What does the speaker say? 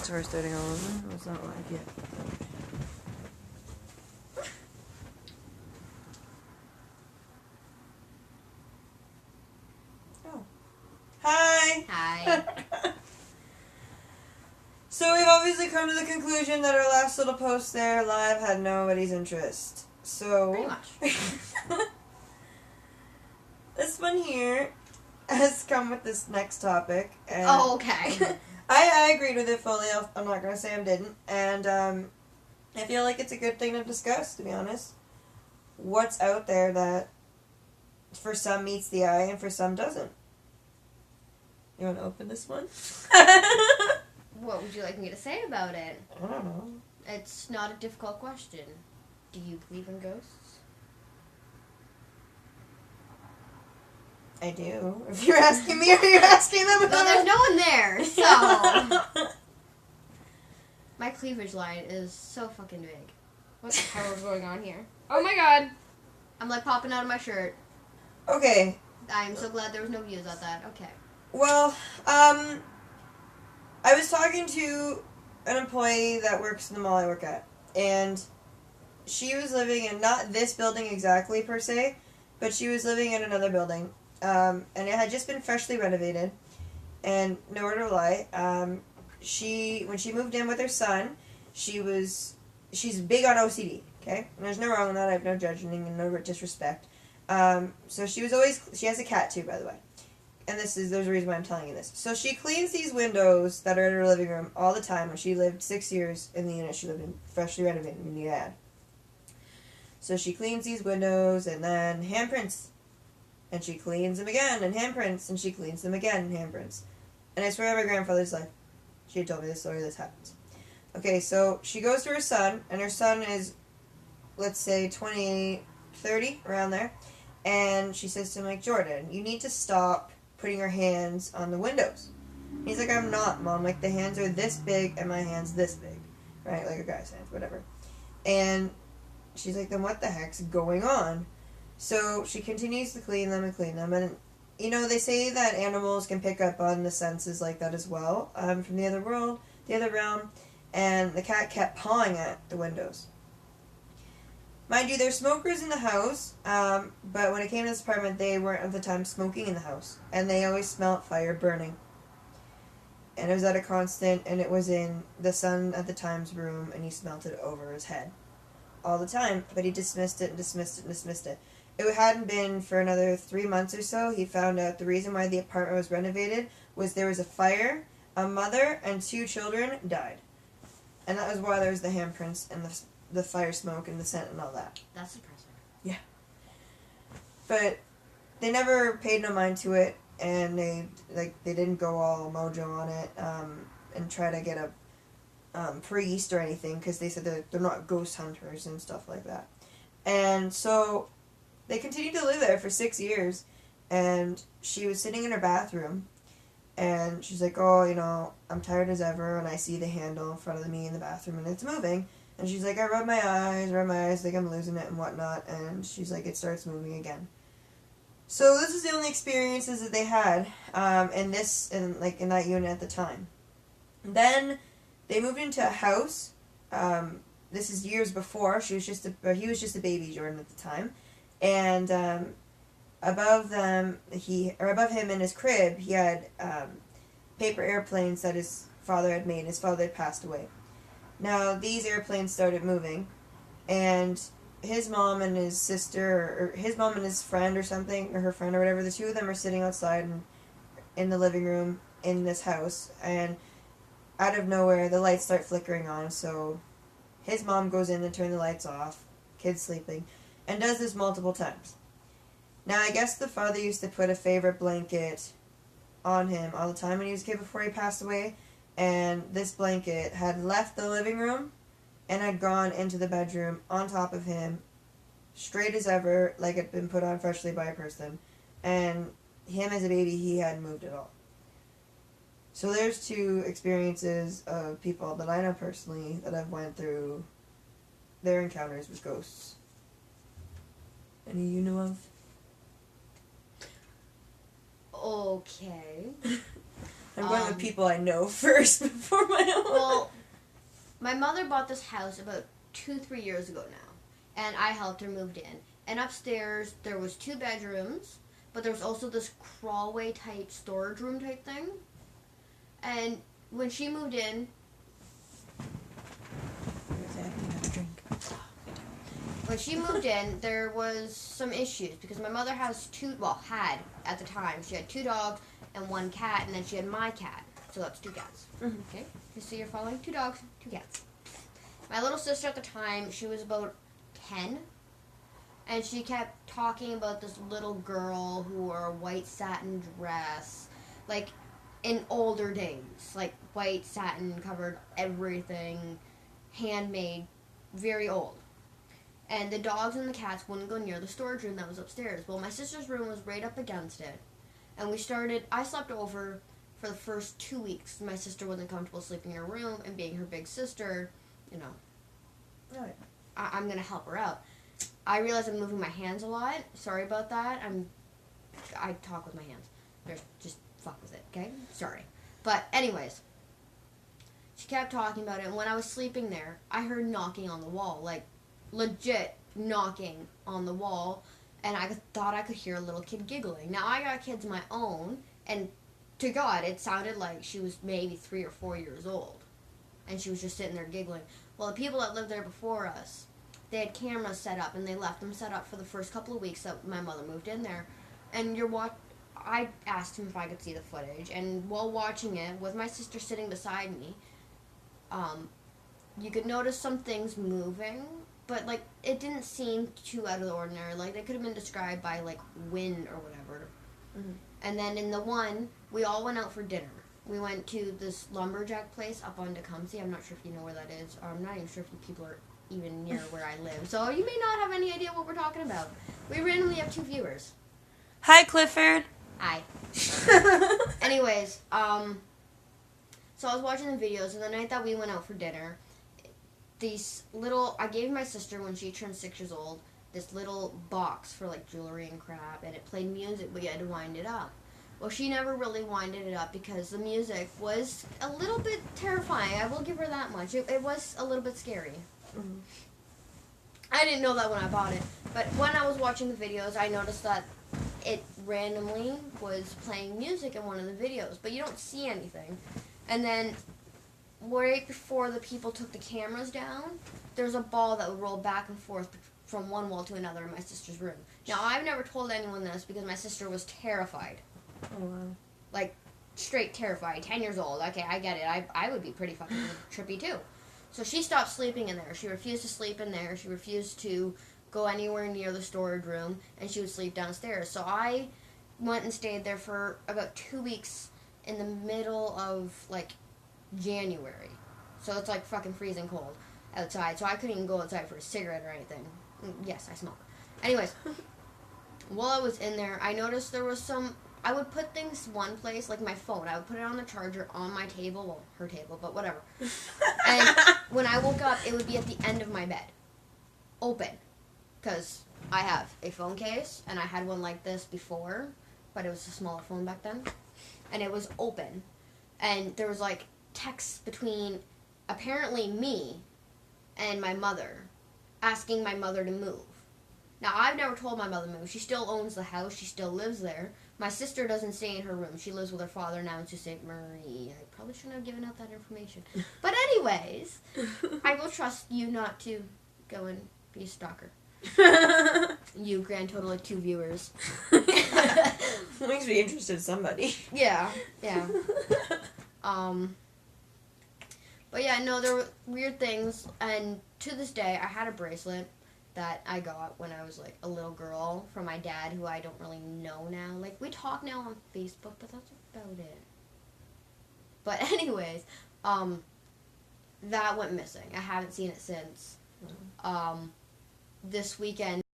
So we're starting all over? It's not live yet. Oh. Hi! Hi. So we've obviously come to the conclusion that our last little post there live had nobody's interest. So Pretty much. This one here has come with this next topic. And Oh, okay. I agreed with it fully. I'm not going to say I didn't. And I feel like it's a good thing to discuss, to be honest. What's out there that for some meets the eye and for some doesn't? You want to open this one? What would you like me to say about it? I don't know. It's not a difficult question. Do you believe in ghosts? I do. If you're asking me, are you asking them? Well, there's no one there, so... My cleavage line is so fucking big. What the hell is going on here? Oh my god! I'm like popping out of my shirt. Okay. I'm so glad there was no views at that. Okay. Well, I was talking to an employee that works in the mall I work at, and she was living in not this building exactly per se, but she was living in another building, and it had just been freshly renovated, and no word of a lie, when she moved in with her son, she's big on OCD, okay? And there's no wrong with that, I have no judging and no disrespect. So she has a cat too, by the way. And there's a reason why I'm telling you this. So she cleans these windows that are in her living room all the time. When she lived 6 years in the unit she lived in, freshly renovated in the ad. So she cleans these windows and then handprints. And she cleans them again and handprints. And she cleans them again and handprints. And I swear on my grandfather's life, she had told me this story, this happens. Okay, so she goes to her son, and her son is, let's say, 28, 30, around there. And she says to him, like, Jordan, you need to stop putting your hands on the windows. He's like, I'm not, Mom. Like, the hands are this big and my hand's this big. Right? Like a guy's hands, whatever. And she's like, then what the heck's going on? So she continues to clean them. And, you know, they say that animals can pick up on the senses like that as well, from the other realm. And the cat kept pawing at the windows. Mind you, there's smokers in the house, but when it came to this apartment, they weren't at the time smoking in the house. And they always smelled fire burning. And it was at a constant, and it was in the son at the time's room, and he smelt it over his head. All the time, but he dismissed it and dismissed it and dismissed it. It hadn't been for another 3 months or so, he found out the reason why the apartment was renovated was there was a fire, a mother, and 2 children died. And that was why there was the handprints and the fire smoke and the scent and all that. That's impressive. Yeah. But they never paid no mind to it, and they didn't go all mojo on it, and try to get a priest or anything, because they said that they're not ghost hunters and stuff like that. And so they continued to live there for 6 years, and she was sitting in her bathroom, and she's like, oh, you know, I'm tired as ever, and I see the handle in front of me in the bathroom, and it's moving. And she's like, I rub my eyes, think I'm losing it and whatnot. And she's like, it starts moving again. So this is the only experiences that they had in that unit at the time. Then they moved into a house. This is years before. He was just a baby, Jordan, at the time. And above him in his crib, he had paper airplanes that his father had made. His father had passed away. Now, these airplanes started moving, and his mom and his sister, or his mom and his friend or something, or her friend or whatever, the 2 of them are sitting outside in the living room in this house, and out of nowhere, the lights start flickering on, so his mom goes in to turn the lights off, kid's sleeping, and does this multiple times. Now, I guess the father used to put a favorite blanket on him all the time when he was a kid before he passed away, and this blanket had left the living room and had gone into the bedroom on top of him, straight as ever, like it had been put on freshly by a person. And him as a baby, he hadn't moved at all. So there's 2 experiences of people that I know personally that have went through their encounters with ghosts. Any you know of? Okay. I'm I'm going with people I know first before my own. Well, my mother bought this house about 2-3 years ago now, and I helped her move in. And upstairs there was 2 bedrooms, but there was also this crawlway type storage room type thing. And when she moved in, there was some issues because my mother had at the time, she had 2 dogs and 1 cat, and then she had my cat. So that's 2 cats. Mm-hmm. Okay? You see, you're following 2 dogs, 2 cats. My little sister at the time, she was about 10, and she kept talking about this little girl who wore a white satin dress, like in older days, like white satin covered everything, handmade, very old. And the dogs and the cats wouldn't go near the storage room that was upstairs. Well, my sister's room was right up against it, and I slept over for the first 2 weeks. My sister wasn't comfortable sleeping in her room, and being her big sister, you know, Right. I'm going to help her out. I realize I'm moving my hands a lot. Sorry about that. I talk with my hands. Just fuck with it, okay? Sorry. But anyways, she kept talking about it, and when I was sleeping there, I heard knocking on the wall, like legit knocking on the wall, and I thought I could hear a little kid giggling. Now, I got kids of my own, and to God, it sounded like she was maybe 3 or 4 years old, and she was just sitting there giggling. Well, the people that lived there before us, they had cameras set up, and they left them set up for the first couple of weeks that my mother moved in there. And I asked him if I could see the footage, and while watching it, with my sister sitting beside me, you could notice some things moving, but, like, it didn't seem too out of the ordinary. Like, they could have been described by, like, wind or whatever. Mm-hmm. And then in the one, we all went out for dinner. We went to this lumberjack place up on Tecumseh. I'm not sure if you know where that is. Or I'm not even sure if you people are even near where I live. So you may not have any idea what we're talking about. We randomly have 2 viewers. Hi, Clifford. Hi. Anyways, so I was watching the videos, and the night that we went out for dinner, I gave my sister, when she turned 6 years old, this little box for, like, jewelry and crap, and it played music, but you had to wind it up. Well, she never really winded it up because the music was a little bit terrifying. I will give her that much. It was a little bit scary. Mm-hmm. I didn't know that when I bought it, but when I was watching the videos, I noticed that it randomly was playing music in one of the videos, but you don't see anything. And then right before the people took the cameras down, there's a ball that would roll back and forth from one wall to another in my sister's room. Now, I've never told anyone this because my sister was terrified. Oh, wow. Like, straight terrified. 10 years old. Okay, I get it. I would be pretty fucking trippy, too. So she stopped sleeping in there. She refused to sleep in there. She refused to go anywhere near the storage room, and she would sleep downstairs. So I went and stayed there for about 2 weeks in the middle of, like, January. So it's, like, fucking freezing cold outside. So I couldn't even go outside for a cigarette or anything. Yes, I smoke. Anyways, while I was in there, I noticed there was I would put things one place, like my phone. I would put it on the charger on my table. Well, her table, but whatever. And when I woke up, it would be at the end of my bed. Open. Because I have a phone case, and I had one like this before, but it was a smaller phone back then. And it was open. And there was, like, texts between, apparently, me and my mother, asking my mother to move. Now, I've never told my mother to move. She still owns the house. She still lives there. My sister doesn't stay in her room. She lives with her father now in Sault Ste. Marie. I probably shouldn't have given out that information. But anyways, I will trust you not to go and be a stalker. You grand total of 2 viewers. Makes me interested in somebody. Yeah. But yeah, no, there were weird things, and to this day, I had a bracelet that I got when I was, like, a little girl from my dad, who I don't really know now. Like, we talk now on Facebook, but that's about it. But anyways, that went missing. I haven't seen it since. This weekend,